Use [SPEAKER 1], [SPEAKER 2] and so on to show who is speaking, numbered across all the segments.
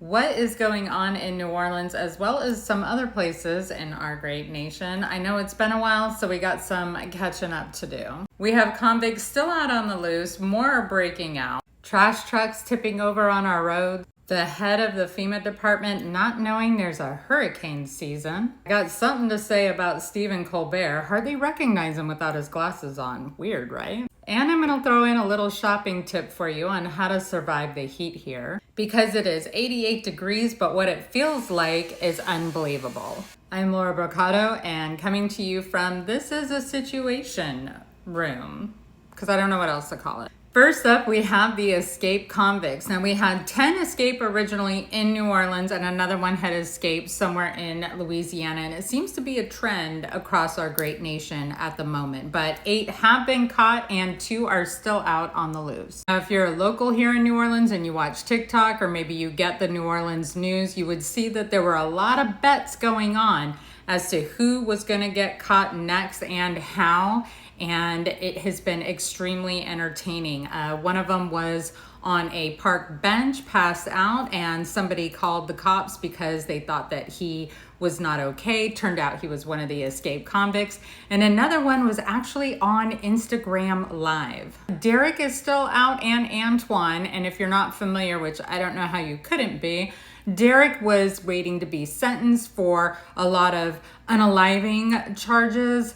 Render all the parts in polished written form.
[SPEAKER 1] What is going on in New Orleans as well as some other places in our great nation? I know it's been a while, so we got some catching up to do. We have convicts still out on the loose, more are breaking out, trash trucks tipping over on our roads, the head of the FEMA department not knowing there's a hurricane season. I got something to say about Stephen Colbert, hardly recognize him without his glasses on. Weird, right? And I'm gonna throw in a little shopping tip for you on how to survive the heat here, because it is 88 degrees, but what it feels like is unbelievable. I'm Laura Brocado, and coming to you from This Is a Situation room, because I don't know what else to call it. First up, we have the escaped convicts. Now, we had 10 escape originally in New Orleans, and another one had escaped somewhere in Louisiana. And it seems to be a trend across our great nation at the moment. But 8 have been caught and 2 are still out on the loose. Now, if you're a local here in New Orleans and you watch TikTok, or maybe you get the New Orleans news, you would see that there were a lot of bets going on as to who was going to get caught next and how. And it has been extremely entertaining. One of them was on a park bench, passed out, and somebody called the cops because they thought that he was not okay. Turned out he was one of the escaped convicts. And another one was actually on Instagram Live. Derek is still out, and Antoine, and if you're not familiar, which I don't know how you couldn't be, Derek was waiting to be sentenced for a lot of unaliving charges.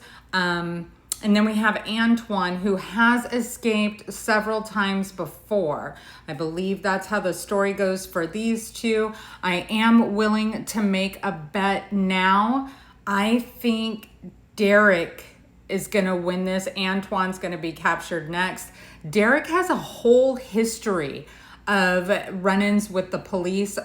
[SPEAKER 1] And then we have Antoine, who has escaped several times before. I believe that's how the story goes for these two. I am willing to make a bet now. I think Derek is going to win this. Antoine's going to be captured next. Derek has a whole history of run-ins with the police,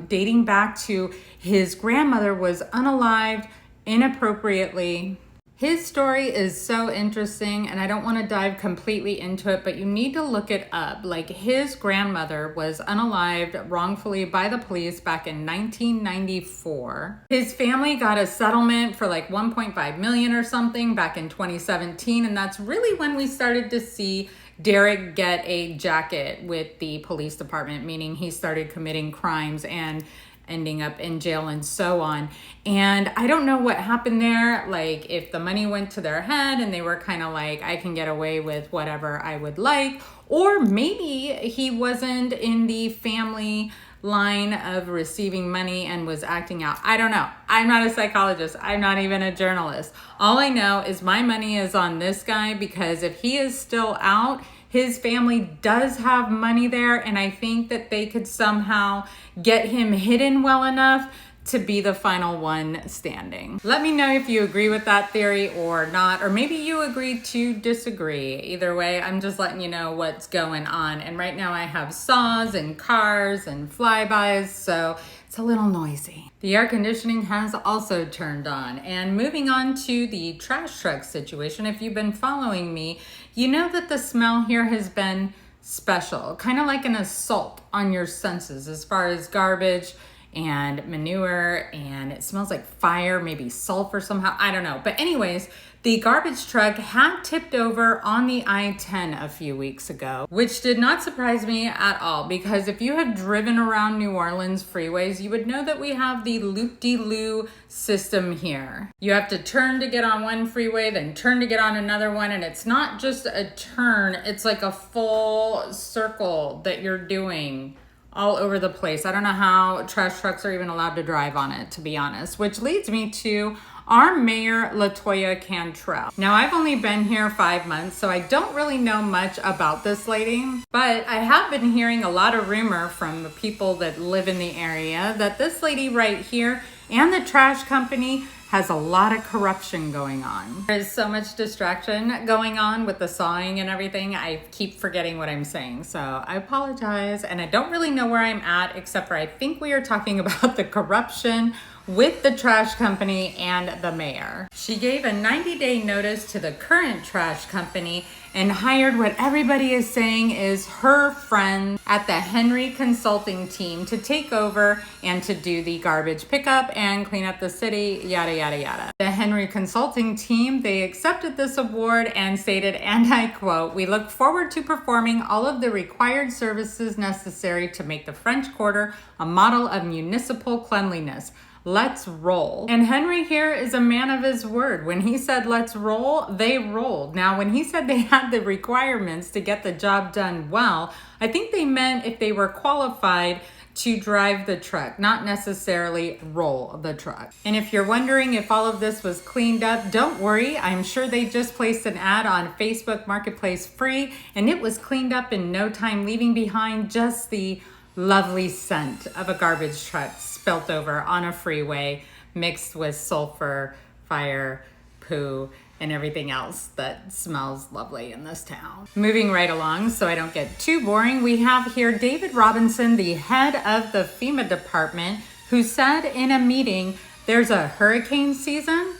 [SPEAKER 1] dating back to his grandmother was unalived inappropriately. His story is so interesting, and I don't want to dive completely into it, but you need to look it up. Like, his grandmother was unalived wrongfully by the police back in 1994. His family got a settlement for like 1.5 million or something back in 2017, and that's really when we started to see Derek get a jacket with the police department, meaning he started committing crimes and ending up in jail and so on. And I don't know what happened there, like if the money went to their head and they were kind of like, I can get away with whatever I would like, or maybe he wasn't in the family line of receiving money and was acting out. I don't know. I'm not a psychologist. I'm not even a journalist. All I know is my money is on this guy, because if he is still out, his family does have money there, and I think that they could somehow get him hidden well enough to be the final one standing. Let me know if you agree with that theory or not, or maybe you agree to disagree. Either way, I'm just letting you know what's going on. And right now I have saws and cars and flybys, so it's a little noisy. The air conditioning has also turned on. And moving on to the trash truck situation, if you've been following me, you know that the smell here has been special, kind of like an assault on your senses as far as garbage and manure, and it smells like fire, maybe sulfur somehow, I don't know. But anyways, the garbage truck had tipped over on the I-10 a few weeks ago, which did not surprise me at all, because if you have driven around New Orleans freeways, you would know that we have the loop-de-loo system here. You have to turn to get on one freeway, then turn to get on another one, and it's not just a turn, it's like a full circle that you're doing all over the place. I don't know how trash trucks are even allowed to drive on it, to be honest, which leads me to our mayor, LaToya Cantrell. Now, I've only been here 5 months, so I don't really know much about this lady, but I have been hearing a lot of rumor from the people that live in the area that this lady right here and the trash company has a lot of corruption going on. There's so much distraction going on with the sawing and everything. I keep forgetting what I'm saying, so I apologize. And I don't really know where I'm at, except for I think we are talking about the corruption with the trash company and the mayor. She gave a 90-day notice to the current trash company and hired what everybody is saying is her friend at the Henry Consulting team to take over and to do the garbage pickup and clean up the city, yada, yada, yada. The Henry Consulting team, they accepted this award and stated, and I quote, "We look forward to performing all of the required services necessary to make the French Quarter a model of municipal cleanliness. Let's roll." And Henry here is a man of his word. When he said, let's roll, they rolled. Now, when he said they had the requirements to get the job done well, I think they meant if they were qualified to drive the truck, not necessarily roll the truck. And if you're wondering if all of this was cleaned up, don't worry. I'm sure they just placed an ad on Facebook Marketplace free, and it was cleaned up in no time, leaving behind just the lovely scent of a garbage truck spilt over on a freeway mixed with sulfur, fire, poo, and everything else that smells lovely in this town. Moving right along so I don't get too boring, we have here David Robinson, the head of the FEMA department, who said in a meeting there's a hurricane season.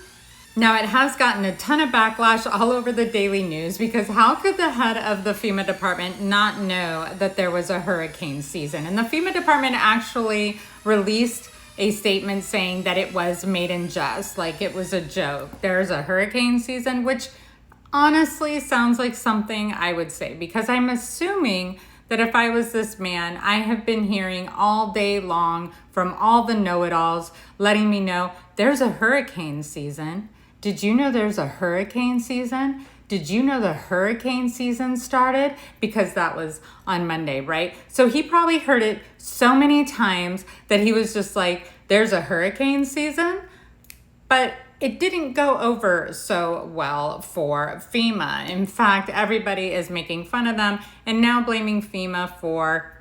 [SPEAKER 1] Now, it has gotten a ton of backlash all over the daily news because how could the head of the FEMA department not know that there was a hurricane season? And the FEMA department actually released a statement saying that it was made in jest, like it was a joke. There's a hurricane season, which honestly sounds like something I would say, because I'm assuming that if I was this man, I have been hearing all day long from all the know-it-alls letting me know there's a hurricane season. Did you know there's a hurricane season? Did you know the hurricane season started? Because that was on Monday, right? So he probably heard it so many times that he was just like, there's a hurricane season? But it didn't go over so well for FEMA. In fact, everybody is making fun of them and now blaming FEMA for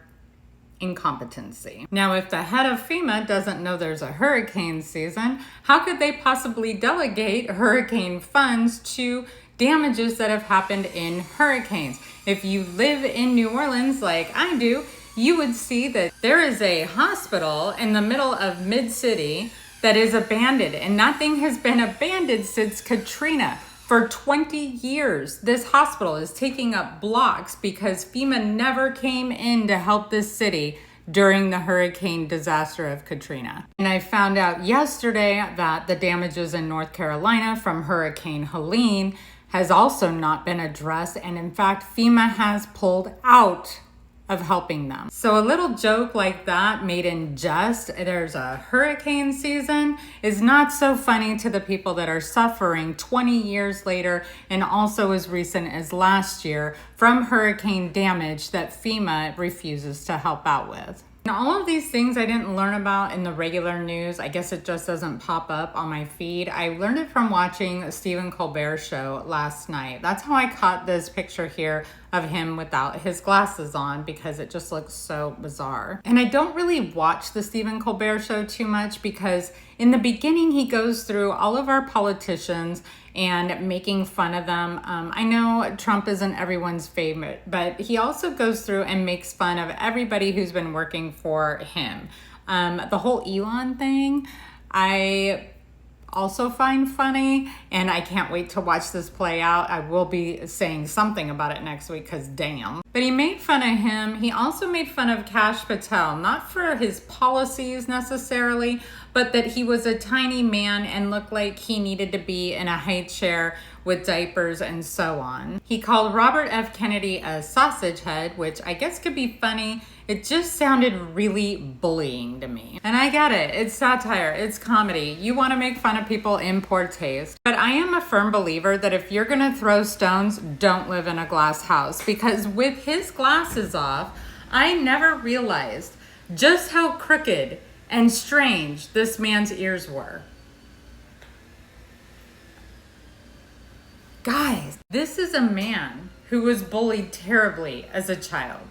[SPEAKER 1] incompetency. Now, if the head of FEMA doesn't know there's a hurricane season, how could they possibly delegate hurricane funds to damages that have happened in hurricanes? If you live in New Orleans like I do, you would see that there is a hospital in the middle of mid-city that is abandoned, and that thing has been abandoned since Katrina. For 20 years, this hospital is taking up blocks because FEMA never came in to help this city during the hurricane disaster of Katrina. And I found out yesterday that the damages in North Carolina from Hurricane Helene has also not been addressed, and in fact, FEMA has pulled out of helping them. So a little joke like that made in jest, there's a hurricane season, is not so funny to the people that are suffering 20 years later and also as recent as last year from hurricane damage that FEMA refuses to help out with. And all of these things I didn't learn about in the regular news. I guess it just doesn't pop up on my feed. I learned it from watching a Stephen Colbert show last night. That's how I caught this picture here of him without his glasses on, because it just looks so bizarre. And I don't really watch the Stephen Colbert show too much because in the beginning he goes through all of our politicians and making fun of them. I know Trump isn't everyone's favorite, but he also goes through and makes fun of everybody who's been working for him. The whole Elon thing, I also find funny, and I can't wait to watch this play out. I will be saying something about it next week because damn. But he made fun of him. He also made fun of Kash Patel, not for his policies necessarily, but that he was a tiny man and looked like he needed to be in a high chair with diapers and so on. He called Robert F. Kennedy a sausage head, which I guess could be funny. It just sounded really bullying to me. And I get it. It's satire. It's comedy. You want to make fun of people in poor taste. But I am a firm believer that if you're going to throw stones, don't live in a glass house. Because with his glasses off, I never realized just how crooked and strange this man's ears were. Guys, this is a man who was bullied terribly as a child.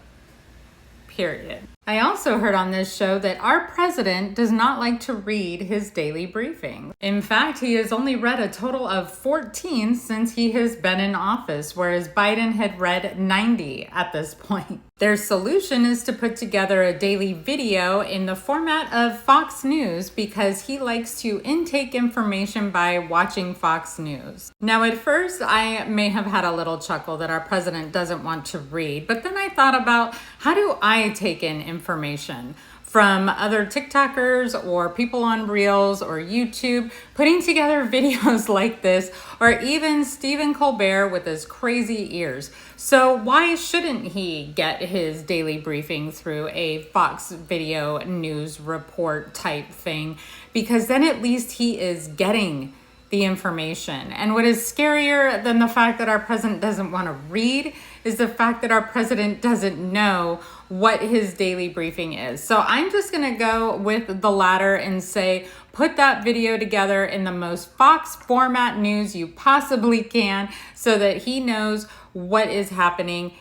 [SPEAKER 1] Period. I also heard on this show that our president does not like to read his daily briefing. In fact, he has only read a total of 14 since he has been in office, whereas Biden had read 90 at this point. Their solution is to put together a daily video in the format of Fox News because he likes to intake information by watching Fox News. Now, at first, I may have had a little chuckle that our president doesn't want to read, but then I thought about, how do I take in information from other TikTokers or people on Reels or YouTube putting together videos like this, or even Stephen Colbert with his crazy ears? So why shouldn't he get his daily briefing through a Fox video news report type thing? Because then at least he is getting the information. And what is scarier than the fact that our president doesn't want to read is the fact that our president doesn't know what his daily briefing is. So I'm just going to go with the latter and say, put that video together in the most Fox format news you possibly can so that he knows what is happening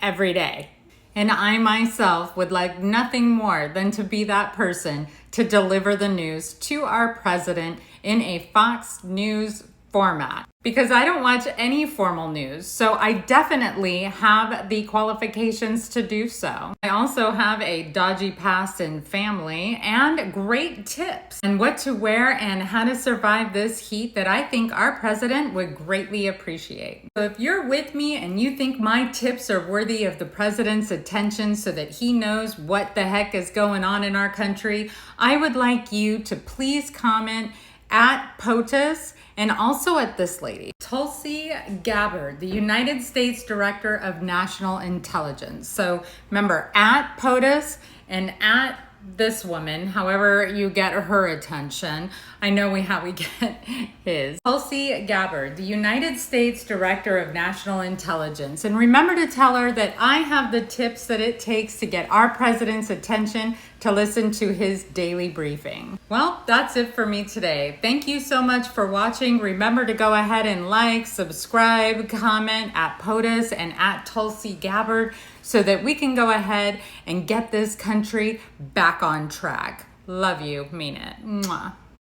[SPEAKER 1] every day. And I myself would like nothing more than to be that person to deliver the news to our president in a Fox News format. Because I don't watch any formal news, so I definitely have the qualifications to do so. I also have a dodgy past and family and great tips on what to wear and how to survive this heat that I think our president would greatly appreciate. So if you're with me and you think my tips are worthy of the president's attention so that he knows what the heck is going on in our country, I would like you to please comment at POTUS and also at this lady, Tulsi Gabbard, the United States Director of National Intelligence. So remember, at POTUS and at this woman, however you get her attention. I know how we get his. Tulsi Gabbard, the United States Director of National Intelligence. And remember to tell her that I have the tips that it takes to get our president's attention to listen to his daily briefing. Well, that's it for me today. Thank you so much for watching. Remember to go ahead and like, subscribe, comment at POTUS and at Tulsi Gabbard so that we can go ahead and get this country back on track. Love you. Mean it. Mwah.